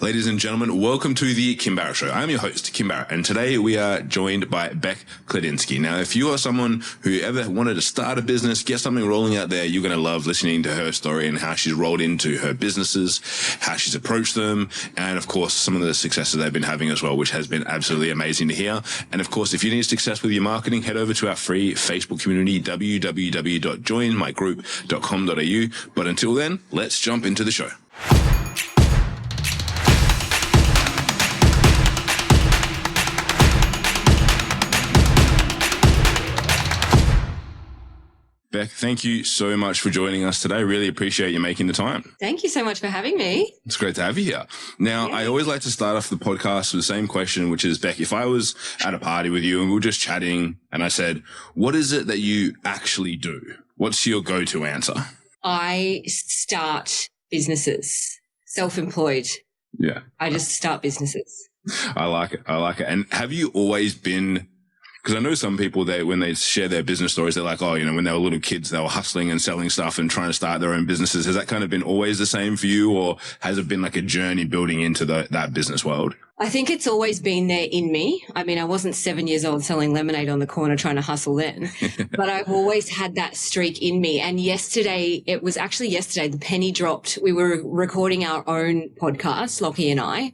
Ladies and gentlemen, welcome to the Kim Barrett Show. I'm your host, Kim Barrett, and today we are joined by Beck Klodinsky. Now, if you are someone who ever wanted to start a business, get something rolling out there, you're going to love listening to her story and how she's rolled into her businesses, how she's approached them, and of course, some of the successes they've been having as well, which has been absolutely amazing to hear. And of course, if you need success with your marketing, head over to our free Facebook community, www.joinmygroup.com.au. But until then, let's jump into the show. Beck, thank you so much for joining us today. Really appreciate you making the time. Thank you so much for having me. It's great to have you here. Now, I always like to start off the podcast with the same question, which is, Beck, if I was at a party with you and we were just chatting and I said, what is it that you actually do? What's your go-to answer? I start businesses, self-employed. Yeah. I just start businesses. I like it. And have you always been... Because I know some people, when they share their business stories, they're like, oh, when they were little kids, they were hustling and selling stuff and trying to start their own businesses. Has that kind of been always the same for you, or has it been like a journey building into that business world? I think it's always been there in me. I mean, I wasn't 7 years old selling lemonade on the corner trying to hustle then, but I've always had that streak in me. And it was actually yesterday, the penny dropped. We were recording our own podcast, Lockie and I,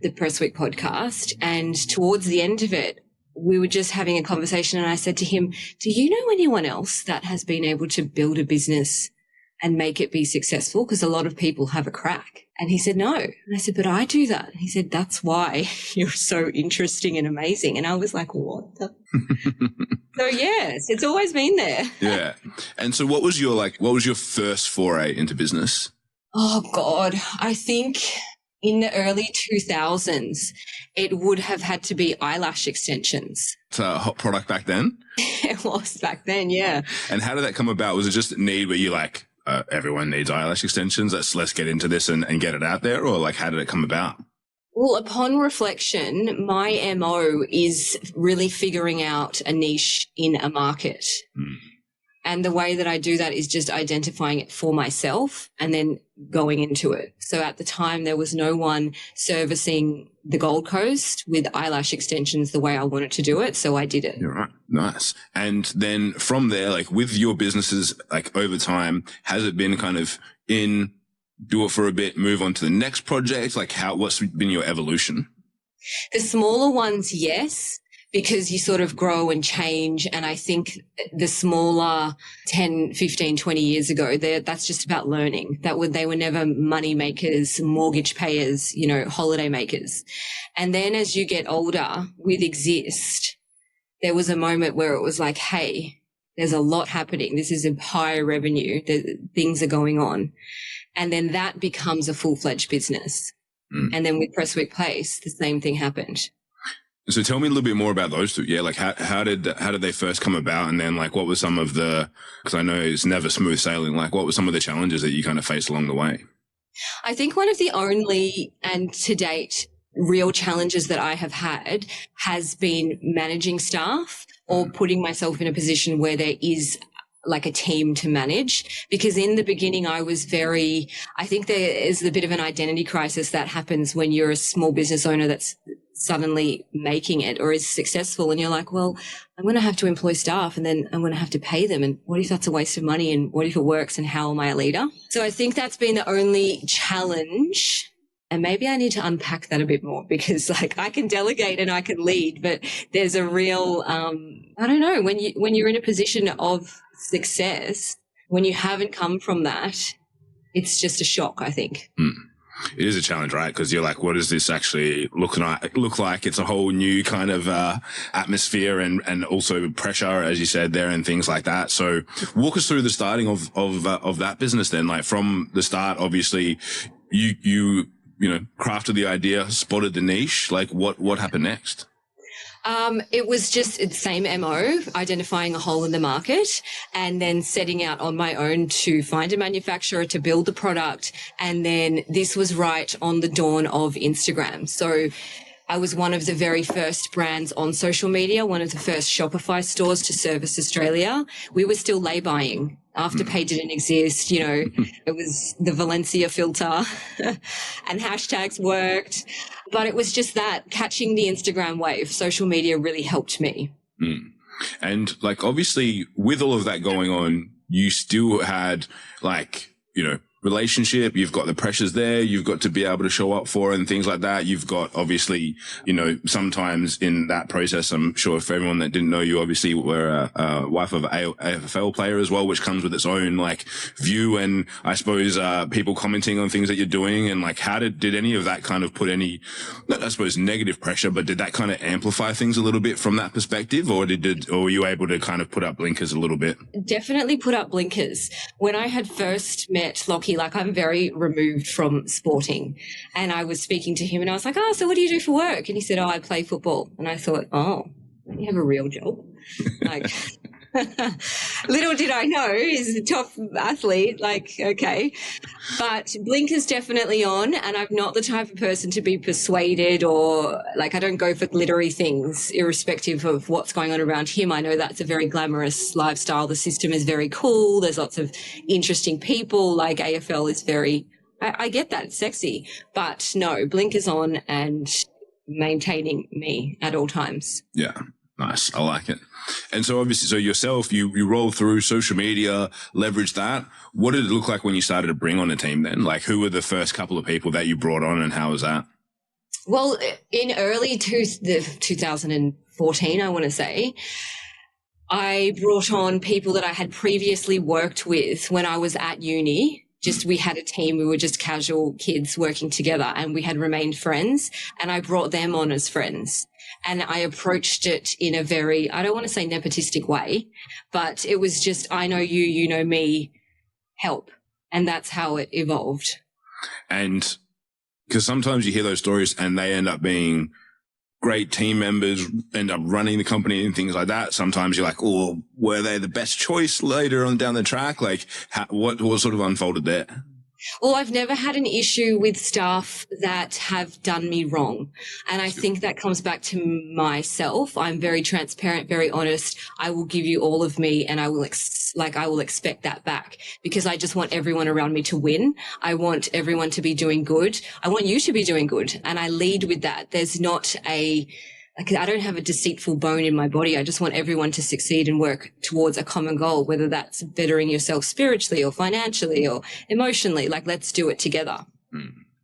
the Press Week podcast. And towards the end of it, we were just having a conversation and I said to him, do you know anyone else that has been able to build a business and make it be successful? Because a lot of people have a crack. And he said, no. And I said, but I do that. And he said, that's why you're so interesting and amazing. And I was like, what the? So yes, it's always been there. Yeah. And so what was your first foray into business? Oh God, I think in the early 2000s, it would have had to be eyelash extensions. It's a hot product back then? It was back then, yeah. And how did that come about? Was it just a need where you like, everyone needs eyelash extensions, let's get into this and get it out there? Or like, how did it come about? Well, upon reflection, my MO is really figuring out a niche in a market. Mm. And the way that I do that is just identifying it for myself and then going into it. So at the time, there was no one servicing the Gold Coast with eyelash extensions the way I wanted to do it. So I did it. You're right. Nice. And then from there, like with your businesses, like over time, has it been kind of do it for a bit, move on to the next project? Like what's been your evolution? The smaller ones, yes, because you sort of grow and change. And I think the smaller 10, 15, 20 years ago, that's just about learning. They were never money makers, mortgage payers, holiday makers. And then as you get older with Exist, there was a moment where it was like, hey, there's a lot happening. This is a higher revenue. Things are going on. And then that becomes a full-fledged business. Mm. And then with Press Week Place, the same thing happened. So tell me a little bit more about those two. Yeah, like how did they first come about? And then like what were some of because I know it's never smooth sailing, like what were some of the challenges that you kind of faced along the way? I think one of the only and to date real challenges that I have had has been managing staff or putting myself in a position where there is like a team to manage, because in the beginning I think there is a bit of an identity crisis that happens when you're a small business owner that's suddenly making it or is successful, and you're like, well, I'm going to have to employ staff and then I'm going to have to pay them, and what if that's a waste of money, and what if it works, and how am I a leader? So I think that's been the only challenge. And maybe I need to unpack that a bit more, because like I can delegate and I can lead, but there's a real, I don't know, when you're in a position of success, when you haven't come from that, it's just a shock, I think. Mm. It is a challenge, right? Because you're like, what does this actually look like? It's a whole new kind of atmosphere and also pressure, as you said there, and things like that. So walk us through the starting of that business then. Like from the start, obviously, you crafted the idea, spotted the niche. Like what happened next? It was just the same MO, identifying a hole in the market and then setting out on my own to find a manufacturer to build the product. And then this was right on the dawn of Instagram. So I was one of the very first brands on social media, one of the first Shopify stores to service Australia. We were still lay buying Afterpay didn't exist, you know, it was the Valencia filter and hashtags worked. But it was just that catching the Instagram wave, social media really helped me. And like, obviously with all of that going on, you still had like, you know, relationship, you've got the pressures there, you've got to be able to show up for and things like that. You've got obviously, you know, sometimes in that process, I'm sure for everyone that didn't know, you obviously were a wife of an AFL player as well, which comes with its own like view and I suppose people commenting on things that you're doing. And like, how did any of that kind of put any, not I suppose negative pressure, but did that kind of amplify things a little bit from that perspective, or or were you able to kind of put up blinkers a little bit? Definitely put up blinkers. When I had first met Lockie, like I'm very removed from sporting, and I was speaking to him and I was like, oh, so what do you do for work? And he said, oh, I play football. And I thought, oh, you have a real job. Like, little did I know he's a top athlete. Like, okay. But blinkers definitely on, and I'm not the type of person to be persuaded, or like I don't go for glittery things irrespective of what's going on around him. I know that's a very glamorous lifestyle. The system is very cool. There's lots of interesting people. Like AFL is very, I get that, it's sexy. But no, blinkers on and maintaining me at all times. Yeah. Nice. I like it. And so obviously, so yourself, you roll through social media, leverage that. What did it look like when you started to bring on a team then? Like, who were the first couple of people that you brought on and how was that? Well, in early 2014, I want to say, I brought on people that I had previously worked with when I was at uni. Just we had a team, we were just casual kids working together and we had remained friends, and I brought them on as friends. And I approached it in a very, I don't want to say nepotistic way, but it was just, I know you, you know me, help. And that's how it evolved. And because sometimes you hear those stories and they end up being great team members, end up running the company and things like that. Sometimes you're like, oh, were they the best choice later on down the track? Like what sort of unfolded there? Well, I've never had an issue with staff that have done me wrong. And I think that comes back to myself. I'm very transparent, very honest. I will give you all of me, and I will expect that back, because I just want everyone around me to win. I want everyone to be doing good. I want you to be doing good. And I lead with that. There's not I don't have a deceitful bone in my body. I just want everyone to succeed and work towards a common goal, whether that's bettering yourself spiritually or financially or emotionally. Like, let's do it together.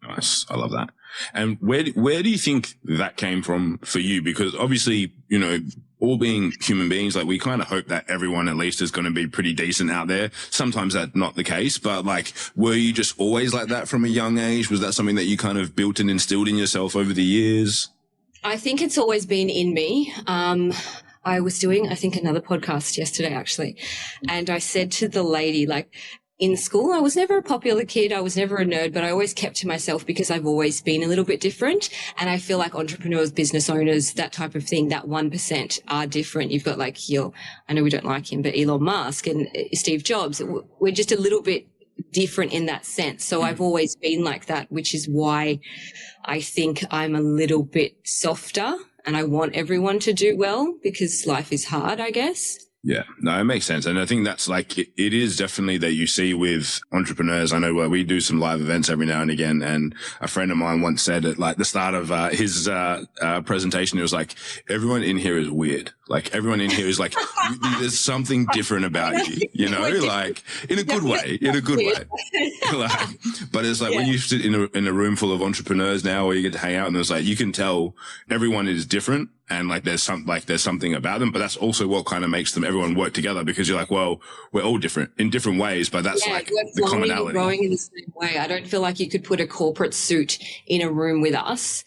Nice. I love that. And where do you think that came from for you? Because obviously, you know, all being human beings, like we kind of hope that everyone at least is going to be pretty decent out there. Sometimes that's not the case, but like, were you just always like that from a young age? Was that something that you kind of built and instilled in yourself over the years? I think it's always been in me. I was doing, I think, another podcast yesterday, actually, and I said to the lady, like, in school, I was never a popular kid. I was never a nerd, but I always kept to myself because I've always been a little bit different. And I feel like entrepreneurs, business owners, that type of thing, that 1% are different. You've got like I know we don't like him, but Elon Musk and Steve Jobs. We're just a little bit different in that sense. So I've always been like that, which is why I think I'm a little bit softer, and I want everyone to do well because life is hard, I guess. Yeah, no, it makes sense. And I think that's like, it is definitely that you see with entrepreneurs. I know we do some live events every now and again. And a friend of mine once said at like the start of his presentation, it was like, everyone in here is weird. Like everyone in here is like, there's something different about you, you know, like in a good way, like, but it's like when you sit in a room full of entrepreneurs now, or you get to hang out, and there's like, you can tell everyone is different. And like, there's something about them, but that's also what kind of makes everyone work together, because you're like, well, we're all different in different ways, but that's like the commonality. Growing in the same way. I don't feel like you could put a corporate suit in a room with us,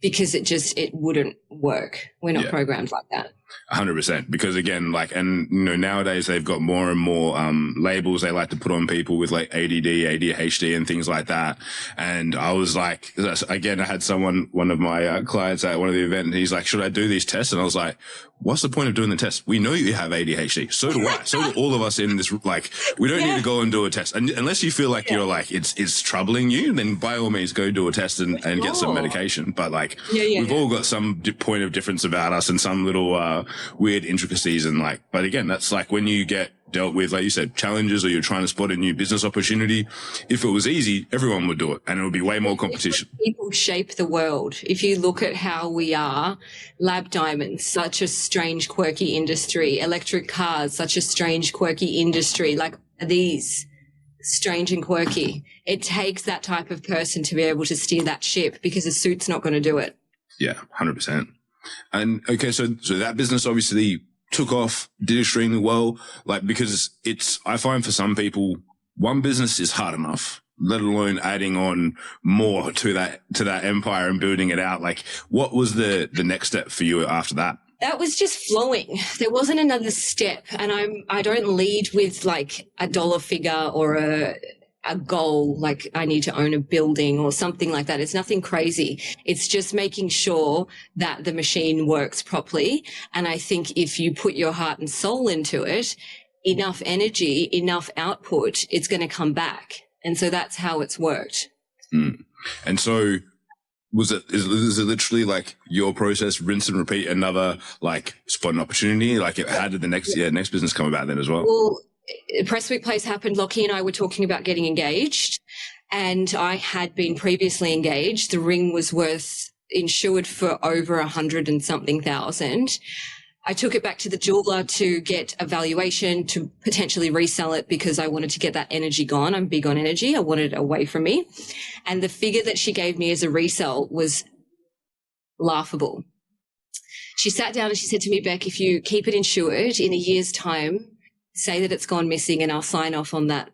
because it wouldn't work. We're not programmed like that. 100%. Because again, like, and you know, nowadays they've got more and more labels they like to put on people with like ADD, ADHD and things like that. And I was like, again, I had one of my clients at one of the events, and he's like, should I do these tests? And I was like, what's the point of doing the test? We know you have ADHD. So do I. So do all of us in this. Like, we don't need to go and do a test. And unless you feel like you're like, it's troubling you, then by all means go do a test and get some medication. But like, we've all got some point of difference about us and some little weird intricacies and like, but again, that's like when you get dealt with, like you said, challenges, or you're trying to spot a new business opportunity. If it was easy, everyone would do it, and it would be way more competition. People shape the world. If you look at how we are, lab diamonds, such a strange, quirky industry, electric cars, such a strange, quirky industry, like these strange and quirky. It takes that type of person to be able to steer that ship, because a suit's not going to do it. Yeah, 100%. And okay, so that business obviously took off, did extremely well, like, because I find for some people, one business is hard enough, let alone adding on more to that empire and building it out. Like, what was the next step for you after that? That was just flowing. There wasn't another step. And I don't lead with like a dollar figure or a goal, like I need to own a building or something like that. It's nothing crazy. It's just making sure that the machine works properly. And I think if you put your heart and soul into it, enough energy, enough output, it's going to come back. And so that's how it's worked. And so is it literally like your process, rinse and repeat, another like spot an opportunity? Like, how did the next business come about then as well? Well, Pressweek Place happened. Lockie and I were talking about getting engaged, and I had been previously engaged. The ring was insured for over 100 and something thousand. I took it back to the jeweler to get a valuation to potentially resell it, because I wanted to get that energy gone. I'm big on energy. I wanted it away from me. And the figure that she gave me as a resell was laughable. She sat down and she said to me, Beck, if you keep it insured in a year's time, say that it's gone missing and I'll sign off on that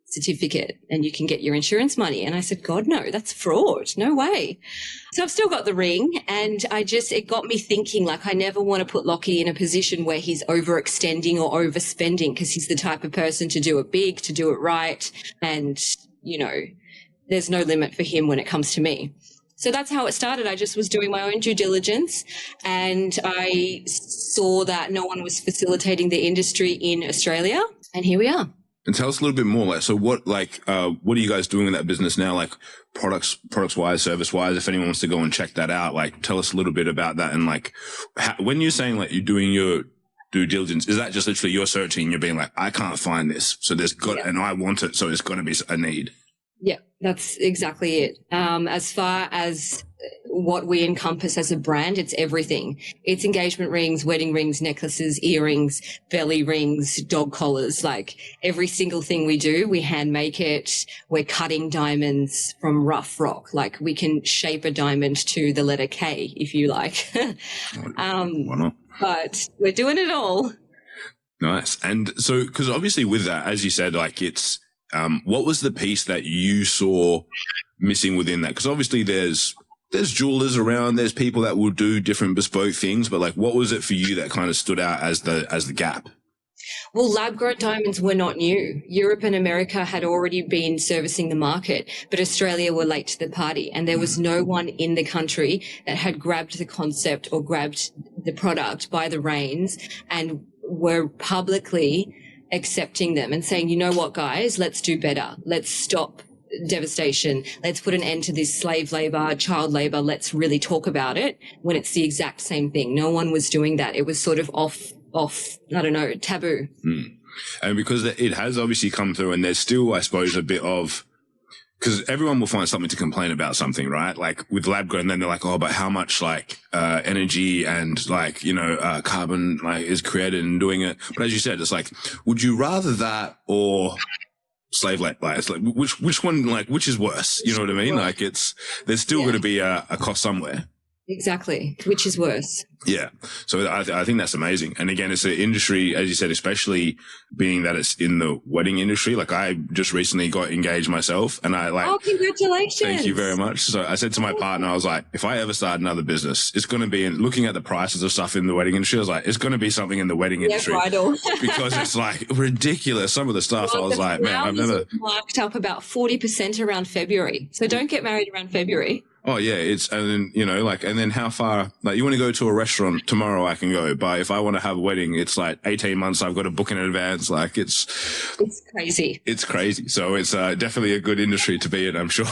certificate and you can get your insurance money. And I said, God, no, that's fraud. No way. So I've still got the ring, and it got me thinking, like, I never want to put Lockie in a position where he's overextending or overspending, because he's the type of person to do it big, to do it right. And, there's no limit for him when it comes to me. So that's how it started. I just was doing my own due diligence, and I saw that no one was facilitating the industry in Australia, and here we are. And tell us a little bit more. Like, so what are you guys doing in that business now? Like, products wise, service wise, if anyone wants to go and check that out, like, tell us a little bit about that. And like, when you're saying like you're doing your due diligence, is that just literally you're searching and you're being like, I can't find this, so and I want it, so there's got to be a need? Yeah, that's exactly it. As far as what we encompass as a brand, it's everything. It's engagement rings, wedding rings, necklaces, earrings, belly rings, dog collars, like every single thing we do, we hand make it. We're cutting diamonds from rough rock. Like, we can shape a diamond to the letter K if you like. Why not? But we're doing it all. Nice. And so, because obviously with that, as you said, like, it's, what was the piece that you saw missing within that? Because obviously there's jewelers around, there's people that will do different bespoke things, but like, what was it for you that kind of stood out as the gap? Well, lab-grown diamonds were not new. Europe and America had already been servicing the market, but Australia were late to the party, and there was no one in the country that had grabbed the concept or grabbed the product by the reins and were publicly accepting them and saying, you know what, guys, let's do better. Let's stop devastation. Let's put an end to this slave labor, child labor. Let's really talk about it, when it's the exact same thing. No one was doing that. It was sort of off, I don't know, taboo. And because it has obviously come through, and there's still, I suppose, a bit of, because everyone will find something to complain about something, right? Like with lab grown, and then they're like, oh, but how much like energy and like, carbon like is created in doing it. But as you said, it's like, would you rather that or slave labor? It's like, which one, like, which is worse? You know what I mean? Like, there's still going to be a cost somewhere. Exactly. Which is worse. Yeah. So I think that's amazing. And again, it's an industry, as you said, especially being that it's in the wedding industry. Like, I just recently got engaged myself, and oh, congratulations. Thank you very much. So I said to my partner, I was like, if I ever start another business, it's going to be looking at the prices of stuff in the wedding industry. I was like, it's going to be something in the wedding industry. Bridal. Because it's like ridiculous. Some of the stuff, I was like, man, I've never marked up about 40% around February. So don't get married around February. Oh yeah, and then, and then how far, like you want to go to a restaurant tomorrow, I can go, but if I want to have a wedding, it's like 18 months. I've got to book in advance. Like it's crazy. It's crazy. So it's definitely a good industry to be in, I'm sure.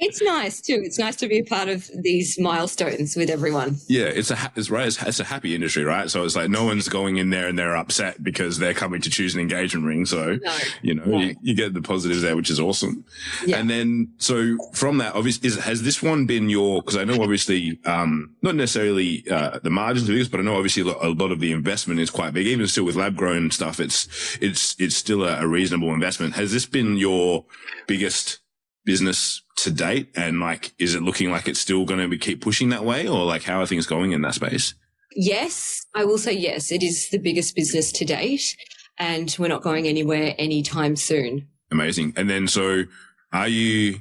It's nice too. It's nice to be a part of these milestones with everyone. Yeah. It's a happy industry, right? So it's like no one's going in there and they're upset because they're coming to choose an engagement ring. So, you get the positives there, which is awesome. Yeah. And then, so from that, obviously, has this one been because I know obviously, not necessarily, the margins are biggest, but I know obviously a lot of the investment is quite big. Even still with lab grown stuff, it's still a reasonable investment. Has this been your biggest business to date? And like, is it looking like it's still going to keep pushing that way, or like how are things going in that space? Yes, I will say yes. It is the biggest business to date, and we're not going anywhere anytime soon. Amazing. And then, so are you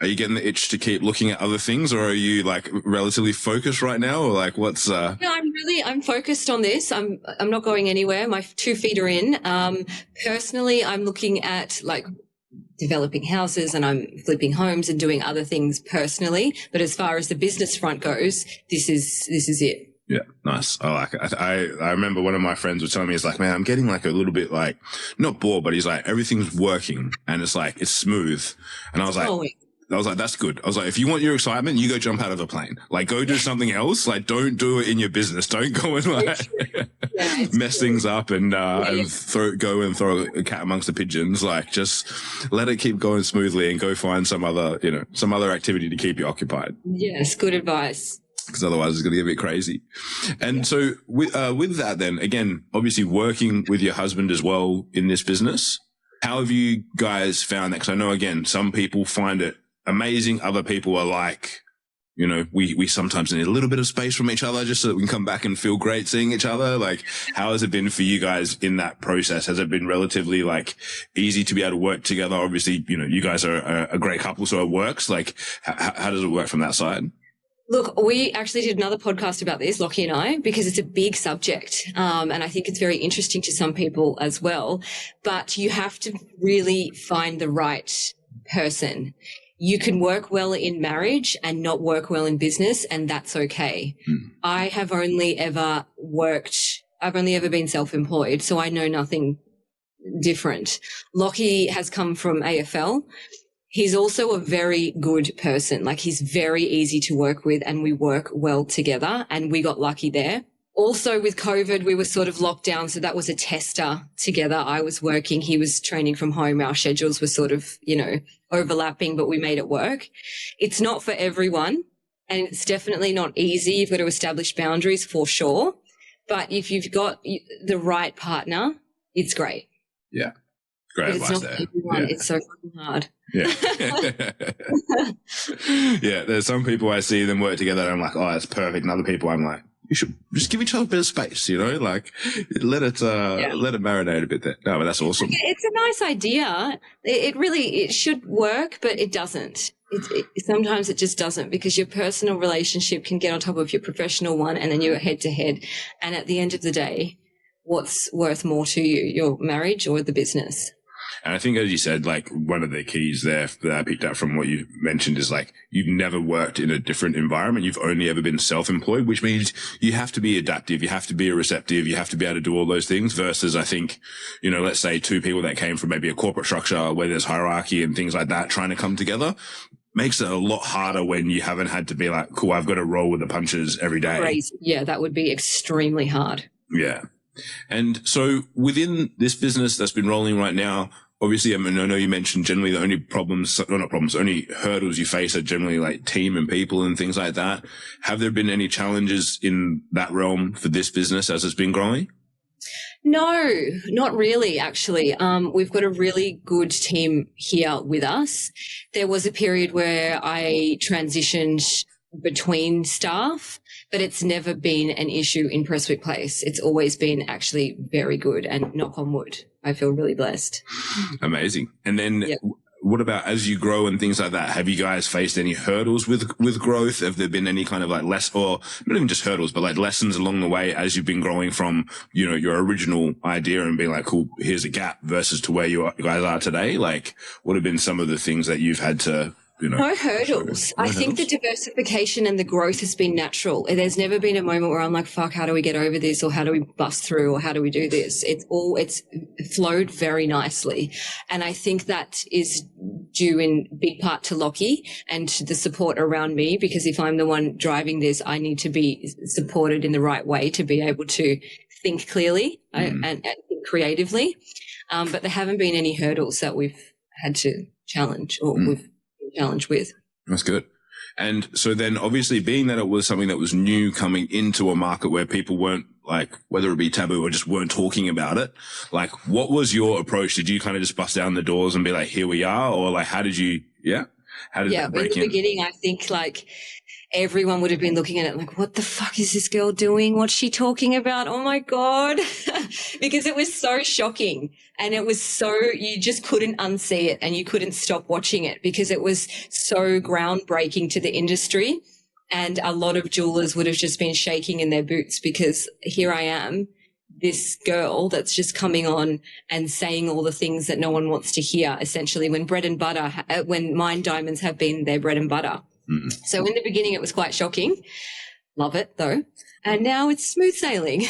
getting the itch to keep looking at other things, or are you like relatively focused right now, or like what's No, I'm focused on this. I'm not going anywhere. My 2 feet are in. Personally, I'm looking at like developing houses, and I'm flipping homes and doing other things personally. But as far as the business front goes, this is it. Yeah, nice. I like it. I remember one of my friends was telling me, he's like, man, I'm getting like a little bit like, not bored, but he's like, everything's working and it's like, it's smooth. And I was like, that's good. I was like, if you want your excitement, you go jump out of a plane. Like, go do something else. Like, don't do it in your business. Don't go and like mess things up and throw a cat amongst the pigeons. Like, just let it keep going smoothly and go find some other activity to keep you occupied. Yes, good advice. Because otherwise it's going to get a bit crazy. And so with that then, again, obviously working with your husband as well in this business, how have you guys found that? Because I know, again, some people find it amazing. Other people are like, we sometimes need a little bit of space from each other just so that we can come back and feel great seeing each other. Like, how has it been for you guys in that process? Has it been relatively like easy to be able to work together? Obviously, you guys are a great couple, so it works. Like, how does it work from that side? Look, we actually did another podcast about this, Lockie and I, because it's a big subject. And I think it's very interesting to some people as well. But you have to really find the right person. You can work well in marriage and not work well in business, and that's okay. I have only ever been self-employed, so I know nothing different. Lockie has come from AFL. He's also a very good person. Like, he's very easy to work with and we work well together, and we got lucky there. Also with COVID, we were sort of locked down. So that was a tester together. I was working, he was training from home. Our schedules were sort of, overlapping, but we made it work. It's not for everyone, and it's definitely not easy. You've got to establish boundaries for sure. But if you've got the right partner, it's great. Yeah. Great advice there. It's not for everyone. Yeah. It's so fucking hard. Yeah. Yeah. There's some people I see them work together and I'm like, oh, that's perfect. And other people I'm like, you should just give each other a bit of space, like let it marinate a bit there. No, but that's awesome. It's a nice idea. It should work, but it doesn't. Sometimes it just doesn't, because your personal relationship can get on top of your professional one, and then you're head to head. And at the end of the day, what's worth more to you, your marriage or the business? And I think, as you said, like one of the keys there that I picked up from what you mentioned is like, you've never worked in a different environment. You've only ever been self-employed, which means you have to be adaptive. You have to be receptive. You have to be able to do all those things versus, I think, let's say two people that came from maybe a corporate structure where there's hierarchy and things like that trying to come together makes it a lot harder when you haven't had to be like, cool, I've got to roll with the punches every day. Crazy. Yeah, that would be extremely hard. Yeah. And so within this business that's been rolling right now, obviously, I know you mentioned generally the only hurdles you face are generally like team and people and things like that. Have there been any challenges in that realm for this business as it's been growing? No, not really, actually. We've got a really good team here with us. There was a period where I transitioned between staff, but it's never been an issue in Prestwick Place. It's always been actually very good, and knock on wood, I feel really blessed. Amazing. And then what about as you grow and things like that? Have you guys faced any hurdles with growth? Have there been any kind of like or not even just hurdles, but like lessons along the way as you've been growing from, your original idea and being like, cool, here's a gap versus to where you guys are today? Like, what have been some of the things that you've had to No hurdles. I think the diversification and the growth has been natural. There's never been a moment where I'm like, fuck, how do we get over this? Or how do we bust through? Or how do we do this? It's flowed very nicely. And I think that is due in big part to Lockie and to the support around me, because if I'm the one driving this, I need to be supported in the right way to be able to think clearly and think creatively. But there haven't been any hurdles that we've had to challenge or we've challenge with. That's good. And so then obviously being that it was something that was new coming into a market where people weren't like, whether it be taboo or just weren't talking about it, like what was your approach? Did you kind of just bust down the doors and be like, here we are? Or like, how did you, how did that break in? In the beginning, I think like everyone would have been looking at it like, what the fuck is this girl doing? What's she talking about? Oh my God. Because it was so shocking and it was so, you just couldn't unsee it and you couldn't stop watching it because it was so groundbreaking to the industry. And a lot of jewelers would have just been shaking in their boots because here I am, this girl that's just coming on and saying all the things that no one wants to hear, essentially, when bread and butter, when mine diamonds have been their bread and butter. So in the beginning, it was quite shocking. Love it, though. And now it's smooth sailing.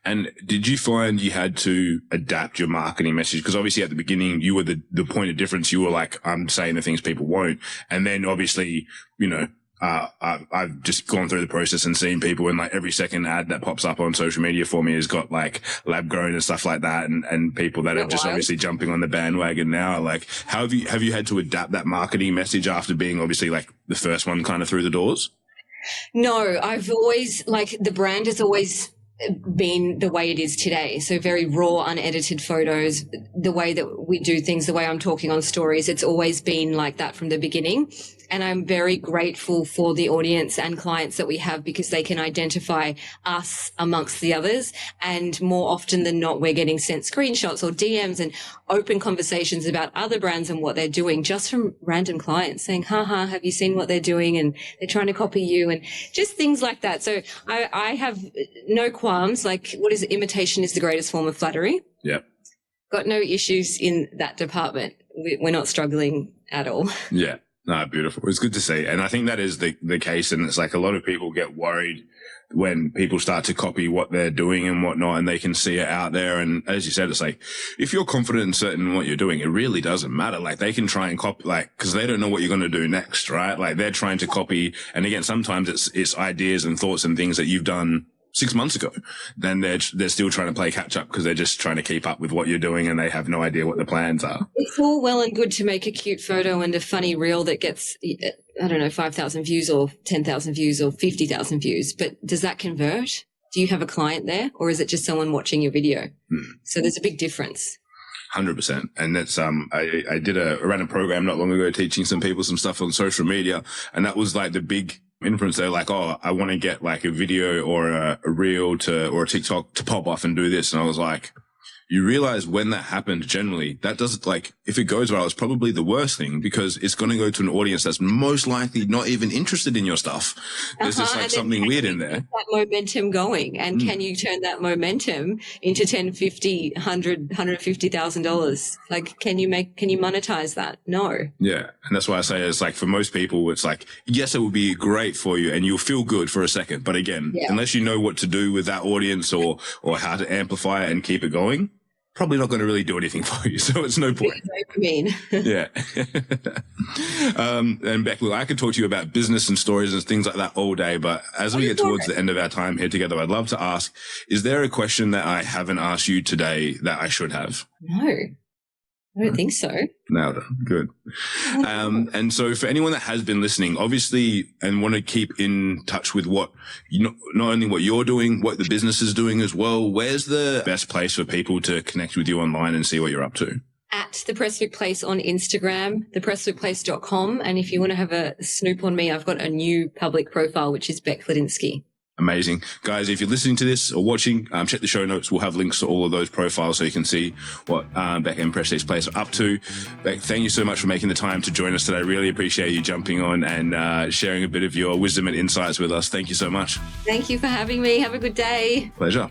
And did you find you had to adapt your marketing message? Because obviously at the beginning, you were the point of difference. You were like, I'm saying the things people won't. And then obviously, I've just gone through the process and seen people in like every second ad that pops up on social media for me has got like lab grown and stuff like that. And people that are just obviously jumping on the bandwagon now. Like, how have you had to adapt that marketing message after being obviously like the first one kind of through the doors? No, I've always the brand has always been the way it is today. So very raw, unedited photos, the way that we do things, the way I'm talking on stories, it's always been like that from the beginning. And I'm very grateful for the audience and clients that we have because they can identify us amongst the others. And more often than not, we're getting sent screenshots or DMs and open conversations about other brands and what they're doing just from random clients saying, haha, have you seen what they're doing? And they're trying to copy you and just things like that. So I have no qualms. Like, what is it? Imitation is the greatest form of flattery. Yeah. Got no issues in that department. We're not struggling at all. Yeah. No, beautiful. It's good to see. And I think that is the case. And it's like a lot of people get worried when people start to copy what they're doing and whatnot, and they can see it out there. And as you said, it's like, if you're confident and certain in what you're doing, it really doesn't matter. Like they can try and copy, like, cause they don't know what you're going to do next, right? Like they're trying to copy. And again, sometimes it's ideas and thoughts and things that you've done 6 months ago. Then they're still trying to play catch up because they're just trying to keep up with what you're doing and they have no idea what the plans are. It's all well and good to make a cute photo and a funny reel that gets, 5,000 views or 10,000 views or 50,000 views. But does that convert? Do you have a client there or is it just someone watching your video? So there's a big difference. 100%. And that's, I ran a program not long ago teaching some people some stuff on social media. And that was like the big influence. They're like, oh, I want to get like a video or a reel or a TikTok to pop off and do this. And I was like, you realize when that happened, generally, that doesn't, like, if it goes viral, it's probably the worst thing because it's going to go to an audience that's most likely not even interested in your stuff. There's just like something weird in there. That momentum going, and can you turn that momentum into $10, $50, $100, $150,000? Like, can you monetize that? No. Yeah. And that's why I say it's like for most people, it's like, yes, it will be great for you and you'll feel good for a second. But again, unless you know what to do with that audience or how to amplify it and keep it going, probably not going to really do anything for you. So it's no point. I mean. Yeah. And Beck, look, I could talk to you about business and stories and things like that all day, but as we get towards the end of our time here together, I'd love to ask, is there a question that I haven't asked you today that I should have? No. I don't think so. Nailed it. Good. And so for anyone that has been listening, obviously, and want to keep in touch with what, not only what you're doing, what the business is doing as well, where's the best place for people to connect with you online and see what you're up to? At The Prestwick Place on Instagram, theprestwickplace.com. And if you want to have a snoop on me, I've got a new public profile, which is Beck Klodinsky. Amazing. Guys, if you're listening to this or watching, check the show notes. We'll have links to all of those profiles so you can see what Beck and Prestige's Place are up to. Beck, thank you so much for making the time to join us today. Really appreciate you jumping on and sharing a bit of your wisdom and insights with us. Thank you so much. Thank you for having me. Have a good day. Pleasure.